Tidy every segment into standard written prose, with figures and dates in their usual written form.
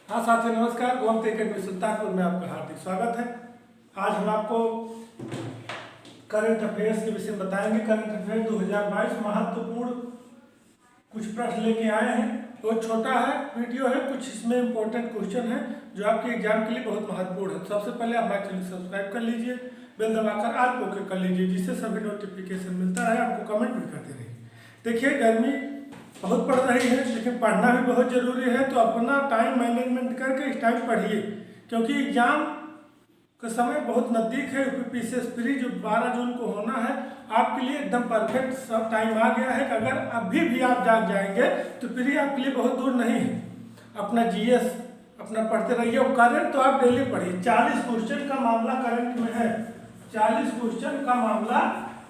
हाँ साथियों नमस्कार। गोमती अकेडमी सुल्तानपुर में आपका हार्दिक स्वागत है। आज हम आपको करंट अफेयर्स के विषय में बताएंगे। करंट अफेयर 2022 महत्वपूर्ण कुछ प्रश्न लेके आए हैं। बहुत छोटा है वीडियो है, कुछ इसमें इंपॉर्टेंट क्वेश्चन है जो आपके एग्जाम के लिए बहुत महत्वपूर्ण है। सबसे पहले आप हमारे चैनल सब्सक्राइब कर लीजिए, बेल दबाकर आल ओके कर लीजिए, जिससे सभी नोटिफिकेशन मिलता रहे। आपको कमेंट भी करते रहिए। देखिए गर्मी बहुत पड़ रही है, लेकिन पढ़ना भी बहुत जरूरी है, तो अपना टाइम मैनेजमेंट करके इस टाइम पढ़िए, क्योंकि एग्जाम का समय बहुत नज़दीक है। यूपीपीसीएस प्री जो 12 जून को होना है, आपके लिए एकदम परफेक्ट सब टाइम आ गया है। अगर अभी भी आप जाग जाएंगे तो प्री आपके लिए बहुत दूर नहीं है। अपना जीएस अपना पढ़ते रहिए और करंट तो आप डेली पढ़िए। 40 क्वेश्चन का मामला करंट में है। 40 क्वेश्चन का मामला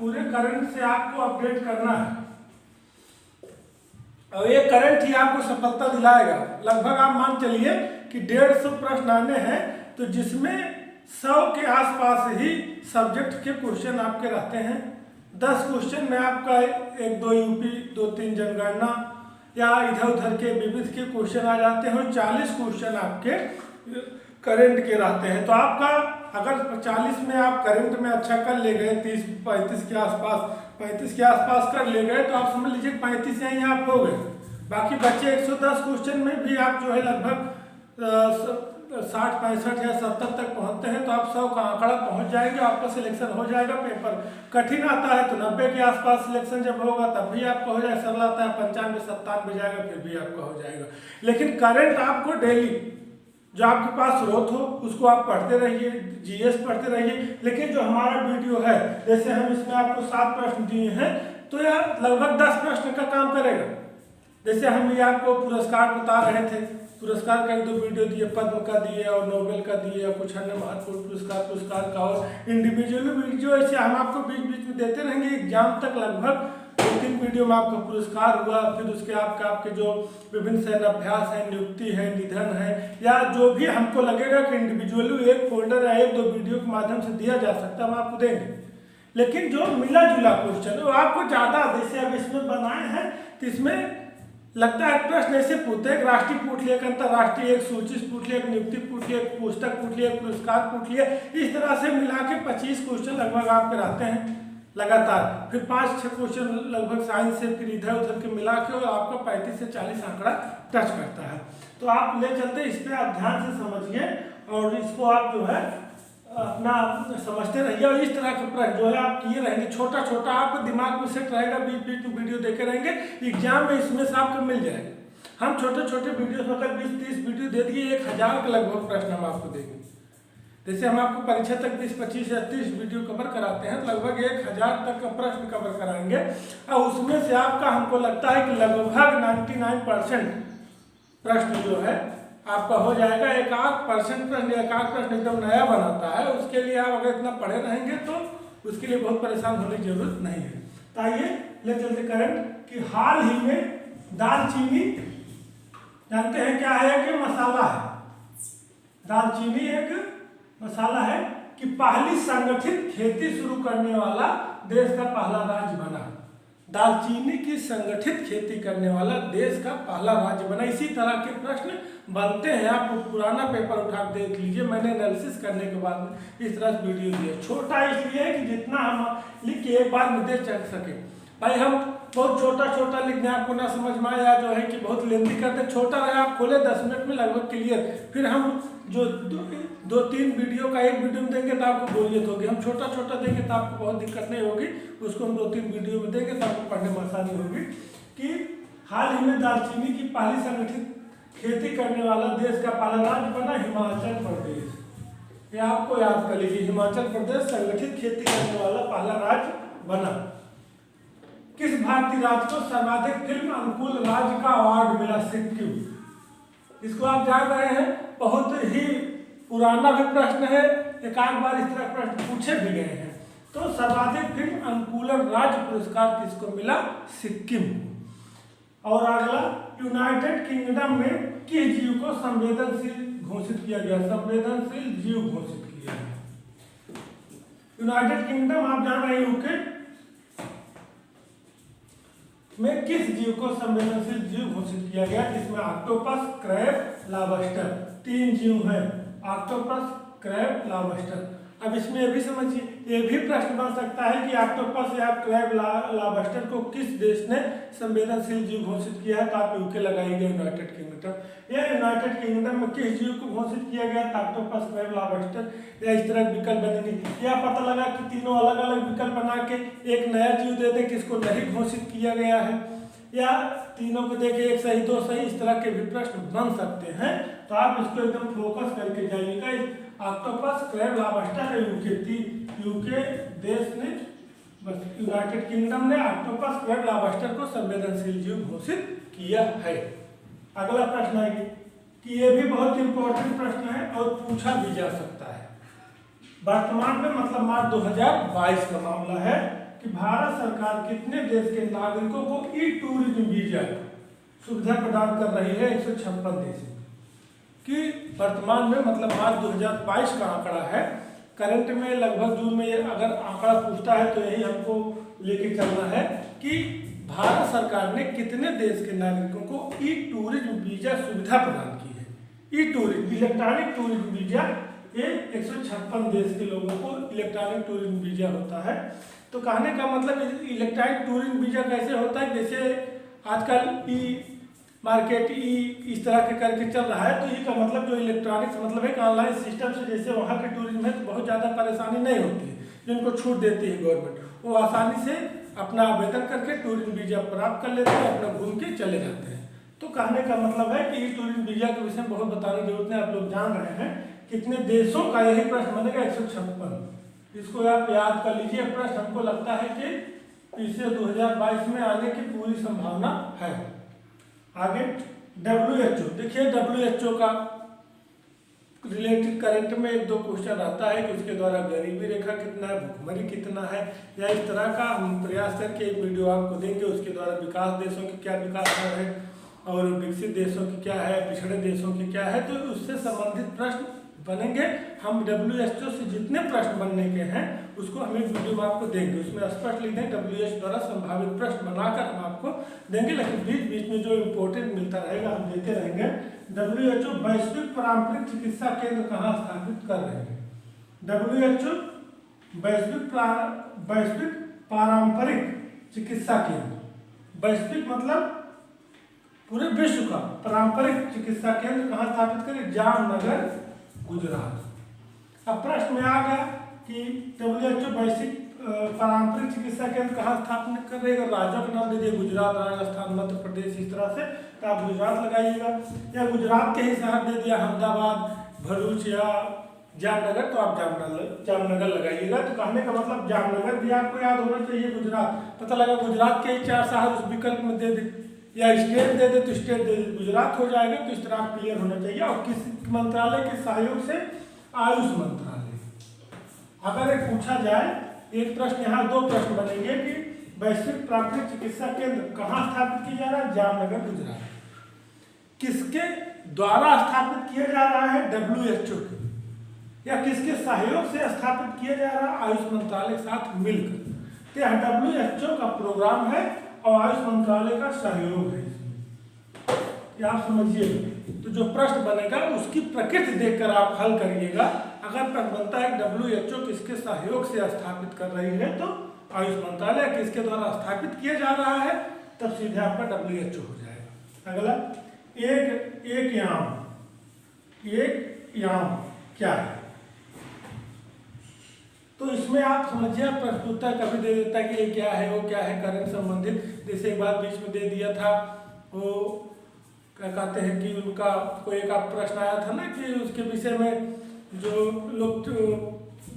पूरे करंट से आपको अपडेट करना है और ये करंट ही आपको सफलता दिलाएगा। लगभग आप मान चलिए कि 150 प्रश्न आने हैं, तो जिसमें 100 के आसपास ही सब्जेक्ट के क्वेश्चन आपके रहते हैं। 10 क्वेश्चन में आपका 1-2 यूपी, 2-3 जनगणना या इधर उधर के विविध के क्वेश्चन आ जाते हैं और 40 क्वेश्चन आपके करंट के रहते हैं। तो आपका अगर 40 में आप करंट में अच्छा कर ले गए, 30-35 के आसपास 35 के आसपास कर ले गए, तो आप समझ लीजिए 35 यहीं आप हो गए। बाकी बच्चे 110 क्वेश्चन में भी आप जो है लगभग 60, 65 या 70 तक पहुंचते हैं, तो आप 100 का आंकड़ा पहुंच जाएंगे, आपका सिलेक्शन हो जाएगा। पेपर कठिन आता है तो 90 के आसपास सिलेक्शन जब होगा तब भी आपका हो जाएगा। सरल आता है 95, 97 जाएगा, फिर भी आपका हो जाएगा। लेकिन करंट आपको डेली जो आपके पास स्रोत हो उसको आप पढ़ते रहिए, जीएस पढ़ते रहिए। लेकिन जो हमारा वीडियो है, जैसे हम इसमें आपको 7 प्रश्न दिए हैं, तो यह लगभग 10 प्रश्न का काम करेगा। जैसे हम ये आपको पुरस्कार बता रहे थे, पुरस्कार का 1-2 वीडियो दिए, पद्म का दिए और नोबेल का दिए और कुछ अन्य महत्वपूर्ण पुरस्कार का और इंडिविजुअल वीडियो ऐसे हम आपको बीच बीच में देते रहेंगे। एग्जाम तक लगभग 2-3 वीडियो में आपका पुरस्कार हुआ, फिर उसके आपके जो विभिन्न सैन्य अभ्यास है, नियुक्ति है, निधन है, या जो भी हमको लगेगा कि इंडिविजुअली एक फोल्डर या 1-2 वीडियो के माध्यम से दिया जा सकता है, हम आपको देंगे। लेकिन जो मिला जुला क्वेश्चन वो आपको ज़्यादा, जैसे अब इसमें बनाए हैं तो इसमें लगता है प्रश्न ऐसे पूछते हैं, एक राष्ट्रीय पूछ लिया, एक अंतर्राष्ट्रीय, एक सूची पूछ लिया, एक नियुक्ति पूछ लिया, एक पुस्तक पूछ लिया, एक पुरस्कार पूछ लिया। इस तरह से मिला के 25 क्वेश्चन लगभग आपके रहते हैं लगातार। फिर 5-6 क्वेश्चन लगभग साइंस से, फिर इधर उधर के मिला के, और आपका 35 से 40 आंकड़ा टच करता है। तो आप ले चलते इस पर आप ध्यान से समझिए और इसको आप जो है अपना समझते रहिए। और इस तरह के प्रश्न जो है आप किए रहेंगे, छोटा छोटा आपको दिमाग में सेट रहेगा, बीच बीच में वीडियो देखे रहेंगे, एग्जाम में इसमें से आपको मिल जाएगा। हम छोटे छोटे वीडियो मतलब 20-30 वीडियो दे दिए, 1000 के लगभग प्रश्न हम आपको देंगे। जैसे हम आपको परीक्षा तक 20-25 या 30 वीडियो कवर कराते हैं, तो लगभग 1000 तक का प्रश्न कवर कराएंगे और उसमें से आपका हमको लगता है कि लगभग 99% प्रश्न जो है आपका हो जाएगा। 1-8% प्रश्न, 1-8 प्रश्न एकदम नया बनाता है, उसके लिए आप अगर इतना पढ़े रहेंगे तो उसके लिए बहुत परेशान होने की जरूरत नहीं है। तो आइए ले चलते करंट कि हाल ही में दालचीनी, जानते हैं क्या है कि मसाला है। दालचीनी एक मसाला है कि पहली संगठित खेती शुरू करने वाला देश का पहला राज्य बना। दालचीनी की संगठित खेती करने वाला देश का पहला राज्य बना। इसी तरह के प्रश्न बनते हैं, आप पुराना पेपर उठा देख लीजिए, मैंने एनालिसिस करने के बाद इस तरह से वीडियो दिया। छोटा इसलिए है कि जितना हम लिख के एक बार निर्देश चल सके। भाई हम बहुत छोटा छोटा लिखने आपको ना समझ में आया जो है कि बहुत लेंथी करते, छोटा रहे आप खोले 10 मिनट में लगभग क्लियर। फिर हम जो 2-3 वीडियो का एक वीडियो में देंगे तो आपको बोरियत होगी, हम छोटा छोटा देंगे तो आपको बहुत दिक्कत नहीं होगी। उसको हम 2-3 वीडियो में देंगे तो आपको पढ़ने में आसानी होगी। कि हाल ही में दालचीनी की पहली संगठित खेती करने वाला देश का पहला राज्य बना हिमाचल प्रदेश। ये आपको याद कर लीजिए, हिमाचल प्रदेश संगठित खेती करने वाला पहला राज्य बना। किस भारतीय राज्य को सर्वाधिक फिल्म अनुकूल राज्य का अवार्ड मिला? सिक्किम। इसको आप जान रहे हैं, बहुत ही पुराना भी प्रश्न है, एक आध बार इस तरह प्रश्न पूछे भी गए हैं। तो सर्वाधिक फिल्म अनुकूल राज्य पुरस्कार किसको मिला? सिक्किम। और अगला, यूनाइटेड किंगडम में किस जीव को संवेदनशील घोषित किया गया? संवेदनशील जीव घोषित किया गया। यूनाइटेड किंगडम आप जान रहे हैं यूके, में किस जीव को संवेदनशील जीव घोषित किया गया? जिसमें ऑक्टोपस, क्रैब, लॉबस्टर, 3 जीव हैं, ऑक्टोपस, क्रैब, लॉबस्टर। अब इसमें ये भी समझिए, ये भी प्रश्न बन सकता है कि ऑक्टोपस या क्रैब, लॉबस्टर को किस देश ने संवेदनशील जीव घोषित किया है? तो आप यूके लगाइएगा, यूनाइटेड किंगडम। या यूनाइटेड किंगडम में किस जीव को घोषित किया गया? ऑक्टोपस, क्रैब, लॉबस्टर, या इस तरह विकल्प बनेंगे। या पता लगा कि तीनों अलग अलग विकल्प बना के एक नया जीव दे दे किसको नहीं घोषित किया गया है, या तीनों को देखे एक सही दो सही, इस तरह के भी प्रश्न बन सकते हैं। तो आप इसको एकदम फोकस करके जाइएगा। ऑक्टोपस, क्रैब, लॉबस्टर, यूके देश ने, यूनाइटेड किंगडम ने ऑक्टोपस, क्रैब, लॉबस्टर को संवेदनशील जीव घोषित किया है। अगला प्रश्न है कि ये भी बहुत इंपॉर्टेंट प्रश्न है और पूछा भी जा सकता है। वर्तमान में मतलब मार्च 2022 का मामला है कि भारत सरकार कितने देश के नागरिकों को ई टूरिज्म वीजा सुविधा प्रदान कर रही है? 156 देश कि वर्तमान में मतलब मार्च 2022 का आंकड़ा है। करंट में लगभग जून में अगर आंकड़ा पूछता है तो यही हमको लेके चलना है कि भारत सरकार ने कितने देश के नागरिकों को ई टूरिज्म वीजा सुविधा प्रदान की है। ई टूरिज्म, इलेक्ट्रॉनिक टूरिज्म वीजा, ये 156 देश के लोगों को इलेक्ट्रॉनिक टूरिज्म वीजा होता है। तो कहने का मतलब इलेक्ट्रॉनिक टूरिज्म वीजा कैसे होता है? जैसे आजकल ई मार्केट इस तरह के करके चल रहा है, तो ई का मतलब जो इलेक्ट्रॉनिक्स मतलब है कि ऑनलाइन सिस्टम से जैसे वहाँ के टूरिज्म है तो बहुत ज़्यादा परेशानी नहीं होती है, जिनको छूट देती है गवर्नमेंट, वो आसानी से अपना आवेदन करके टूरिज्म वीजा प्राप्त कर लेते हैं, अपना घूम के चले जाते हैं। तो कहने का मतलब है कि टूरिज्म वीजा के विषय में बहुत बताने की जरूरत नहीं, आप लोग जान रहे हैं कितने देशों का, यही प्रश्न बनेगा 156। इसको आप याद कर लीजिए। प्रश्न हमको लगता है कि इसे 2022 में आने की पूरी संभावना है। आगे WHO, देखिए WHO का रिलेटेड करंट में 1-2 क्वेश्चन आता है कि उसके द्वारा गरीबी रेखा कितना है, भुखमरी कितना है, या इस तरह का हम प्रयास करके एक वीडियो आपको देंगे। उसके द्वारा विकास देशों की क्या विकास दर है और विकसित देशों की क्या है, पिछड़े देशों की क्या है, तो उससे संबंधित प्रश्न बनेंगे। हम WHO से जितने प्रश्न बनने के हैं उसको हम एक वीडियो में आपको देंगे, उसमें स्पष्ट लिख दें WHO द्वारा संभावित प्रश्न बनाकर हम आपको देंगे। लेकिन बीच बीच में जो इम्पोर्टेंट मिलता रहेगा हम देते रहेंगे। WHO वैश्विक पारंपरिक चिकित्सा केंद्र कहाँ स्थापित कर रहे हैं? WHO वैश्विक पारंपरिक चिकित्सा केंद्र, वैश्विक मतलब पूरे विश्व का पारंपरिक चिकित्सा केंद्र कहाँ स्थापित करें? जामनगर, गुजरात। अब प्रश्न में आ गया कि WHO वैश्विक पारंपरिक चिकित्सा केंद्र कहाँ स्थापित कर रहे हैं? राज्यों के नाम दे दिए, गुजरात, राजस्थान, मध्य प्रदेश, इस तरह से, तो आप गुजरात लगाइएगा। या गुजरात के ही शहर दे दिया अहमदाबाद, भरूच या जामनगर, तो आप जामनगर लगाइएगा। तो कहने का मतलब जामनगर भी आपको याद होना चाहिए। गुजरात, पता लगा गुजरात के ही 4 शहर उस विकल्प में दे दे, या स्टेट दे दे तो स्टेट दे दे, गुजरात हो जाएगा। तो इस तरह आप क्लियर होना चाहिए। और किस मंत्रालय के सहयोग से? आयुष मंत्रालय। अगर एक पूछा जाए एक प्रश्न, यहाँ 2 प्रश्न बनेंगे कि वैश्विक प्राथमिक चिकित्सा केंद्र कहाँ स्थापित किया जा रहा है? जामनगर, गुजरात। किसके द्वारा स्थापित किया जा रहा है? WHO के, या किसके सहयोग से स्थापित किया जा रहा है? आयुष मंत्रालय के साथ मिलकर। तो यह WHO का प्रोग्राम है और आयुष मंत्रालय का सहयोग है। ये आप समझिए। तो जो प्रश्न बनेगा उसकी प्रकृति देखकर आप हल करिएगा। अगर प्रश्न बनता है WHO किसके सहयोग से स्थापित कर रही है तो आयुष मंत्रालय, किसके द्वारा स्थापित किया जा रहा है तब सीधे आपका WHO हो जाएगा। अगला, एक याम क्या है? तो इसमें आप समझिए, प्रश्न उत्तर कभी दे देता है कि ये क्या है, वो क्या है, करंट संबंधित। जैसे एक बार बीच में दे दिया था, वो क्या कहते हैं कि उनका कोई एक प्रश्न आया था ना कि उसके विषय में जो लोग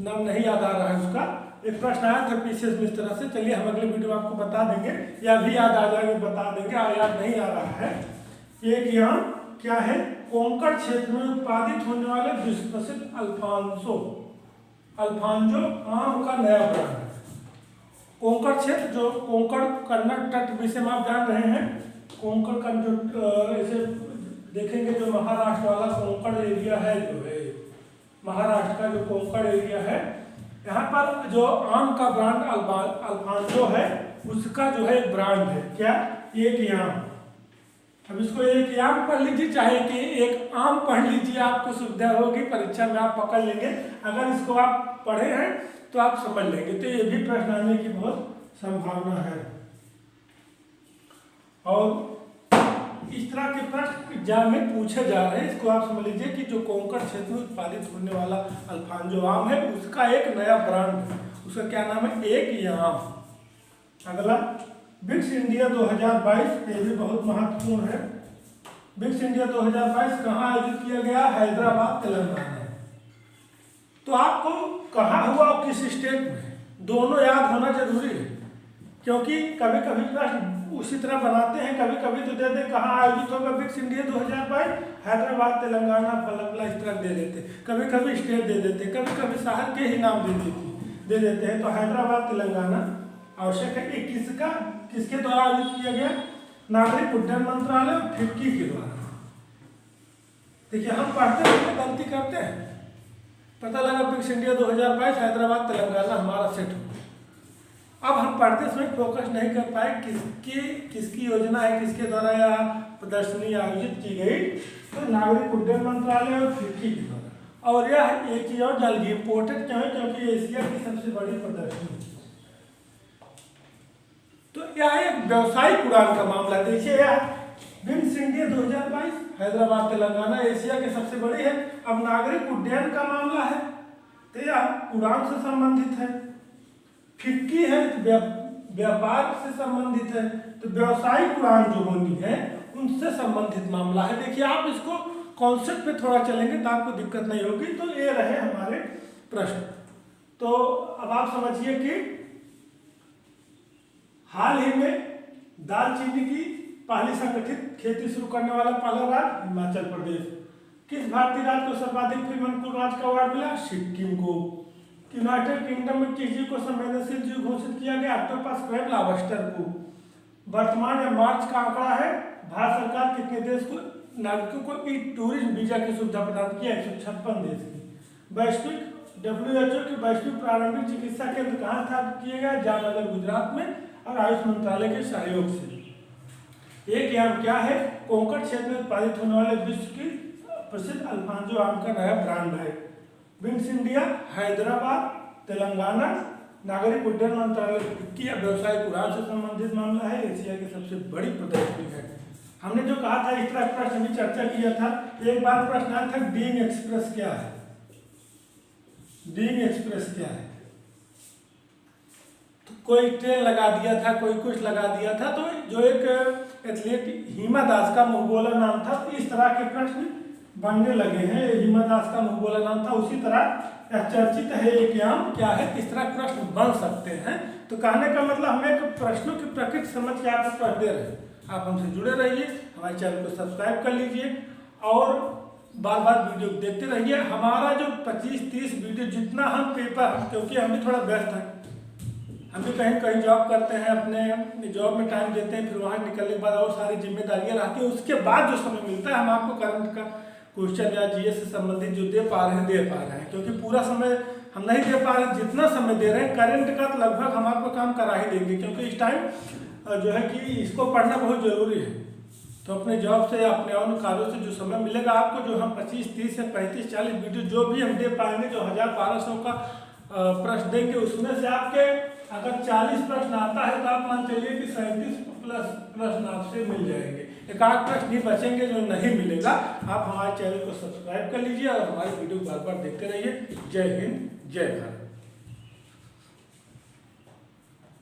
नाम नहीं याद आ रहा है, उसका एक प्रश्न आया था पीसीएस में इस तरह से। चलिए हम अगले वीडियो में आपको बता देंगे, या भी याद आ जाएगा बता देंगे, याद नहीं आ रहा है। एक याम क्या है? कोंकण क्षेत्र में उत्पादित होने वाले विश्व प्रसिद्ध अल्फांजो आम का नया ब्रांड। कोंकण क्षेत्र, जो कोंकण कन्नड़ तट विषय में आप जान रहे हैं। कोंकण का जो ऐसे देखेंगे, जो महाराष्ट्र वाला कोंकण एरिया है, जो है महाराष्ट्र का जो कोंकण एरिया है, यहाँ पर जो आम का ब्रांड अल्फांजो है उसका जो है एक ब्रांड है, क्या? एक याम। अब इसको एक याम पढ़ लीजिए, चाहे कि एक आम पढ़ लीजिए, आपको सुविधा होगी, परीक्षा में आप पकड़ लेंगे। अगर इसको आप पढ़े हैं तो आप समझ लेंगे। तो ये भी प्रश्न आने की बहुत संभावना है। और इस तरह के प्रश्न एग्जाम में पूछे जा रहे हैं। इसको आप समझ लीजिए कि जो कोंकण क्षेत्र में उत्पादित होने वाला अल्फांजो आम है, उसका एक नया ब्रांड है। उसका क्या नाम है? एक याम। अगला, बिक्स इंडिया 2022, ये भी बहुत महत्वपूर्ण है। बिक्स इंडिया 2022 कहाँ आयोजित किया गया? हैदराबाद, तेलंगाना। तो आपको कहाँ हुआ और किस स्टेट में, दोनों याद होना जरूरी है, क्योंकि कभी कभी प्रश्न उसी तरह बनाते हैं। कभी कभी तो देते कहाँ आयोजित होगा बिक्स इंडिया 2022, हैदराबाद, तेलंगाना, फला इस तरह दे देते। कभी कभी स्टेट दे देते, कभी कभी शहर के ही नाम दे देते हैं। तो हैदराबाद, तेलंगाना आवश्यक है। ये किसके द्वारा आयोजित किया गया? नागरिक उड्डयन मंत्रालय और फिक्की के द्वारा। देखिए, हम पढ़ते हैं गलती करते हैं। पता लगा बिक्स इंडिया 2022 हैदराबाद, तेलंगाना हमारा सेट हो। अब हम पढ़ते समय फोकस नहीं कर पाए किसकी योजना है, किसके द्वारा यह प्रदर्शनी आयोजित की गई। तो नागरिक उड्डयन मंत्रालय और फिक्की के द्वारा। और यह एक चीज और डाल गई, इम्पोर्टेंट क्यों है? क्योंकि एशिया की सबसे बड़ी प्रदर्शनी। तो यह एक व्यवसायिक उड़ान का मामला। देखिए, यह बिक्स इंडिया 2022 हैदराबाद, तेलंगाना एशिया की सबसे बड़ी है। अब नागरिक उड्डयन का मामला है तो यह उड़ान से संबंधित है। फिक्की है, व्यापार से संबंधित है। तो व्यवसायिक उड़ान जो होनी है उनसे संबंधित मामला है। देखिए, आप इसको कॉन्सेप्ट पे थोड़ा चलेंगे तो आपको दिक्कत नहीं होगी। तो ये रहे हमारे प्रश्न। तो अब आप समझिए कि हाल ही में दालचीनी की पहली संगठित खेती शुरू करने वाला पहला राज्य हिमाचल प्रदेश। किस भारतीय राज्य को सर्वाधिक फिल्म अनुकूल राज्य का अवार्ड मिला? सिक्किम को। यूनाइटेड किंगडम में किस जीव को संवेदनशील जीव घोषित किया गया? ऑक्टोपस, क्रैब, लॉबस्टर को। वर्तमान या मार्च का आंकड़ा है, भारत सरकार कितने देश को नागरिकों को ई टूरिज्म वीजा की सुविधा प्रदान किया? 156 देश की। वैश्विक WHO की वैश्विक प्रारंभिक चिकित्सा केंद्र कहाँ स्थापित किए गए? जामनगर, गुजरात में, और आयुष मंत्रालय के सहयोग से। एक याम क्या है? कोंकण क्षेत्र में उत्पादित होने वाले विश्व की प्रसिद्ध अल्फांजो आम का नया ब्रांड है। बिक्स इंडिया हैदराबाद, तेलंगाना, नागरिक उड्डयन मंत्रालय की व्यवसायिक उड़ान से संबंधित मामला है। एशिया की सबसे बड़ी प्रदर्शनी है। हमने जो कहा था इस तरह प्रश्न भी चर्चा किया था। एक बार प्रश्न आया था, डींग एक्सप्रेस क्या है? डींग एक्सप्रेस क्या है? तो कोई ट्रेन लगा दिया था, कोई कुछ लगा दिया था। तो जो एक एथलीट हिमा दास का मुहबोला नाम था, तो इस तरह के प्रश्न बनने लगे हैं। हिमा दास का मुहबोला नाम था, उसी तरह यह चर्चित है एक याम क्या है, किस तरह प्रश्न बन सकते हैं। तो कहने का मतलब हमें एक प्रश्नों की प्रकृति समझ के आपको पढ़ते रहे। आप हमसे जुड़े रहिए, हमारे चैनल को सब्सक्राइब कर लीजिए और बार बार वीडियो देखते रहिए। हमारा जो 25-30 वीडियो जितना हम पेपर, क्योंकि हम भी थोड़ा व्यस्त हैं, हम भी कहीं कहीं जॉब करते हैं, अपने जॉब में टाइम देते हैं, फिर वहाँ निकलने के बाद और सारी जिम्मेदारियाँ रहती हैं। उसके बाद जो समय मिलता है हम आपको करंट का क्वेश्चन या जीएस से संबंधित जो दे पा रहे हैं, क्योंकि पूरा समय हम नहीं दे पा रहे। जितना समय दे रहे हैं करंट का, तो लगभग हम आपको काम करा ही देंगे, क्योंकि इस टाइम जो है कि इसको पढ़ना बहुत जरूरी है। तो अपने जॉब से या अपने अन्य कार्यों से जो समय मिलेगा आपको, जो हम 25, 30 से 35, 40 वीडियो जो भी हम दे पाएंगे, जो 1000-1200 का प्रश्न देंगे, उसमें से आपके अगर 40 प्रश्न आता है तो आप मान चलिए कि 37 प्लस प्रश्न आपसे मिल जाएंगे। एक आध प्रश्न ही बचेंगे जो नहीं मिलेगा। आप हमारे चैनल को सब्सक्राइब कर लीजिए और हमारी वीडियो बार बार देखते रहिए। जय हिंद, जय भारत।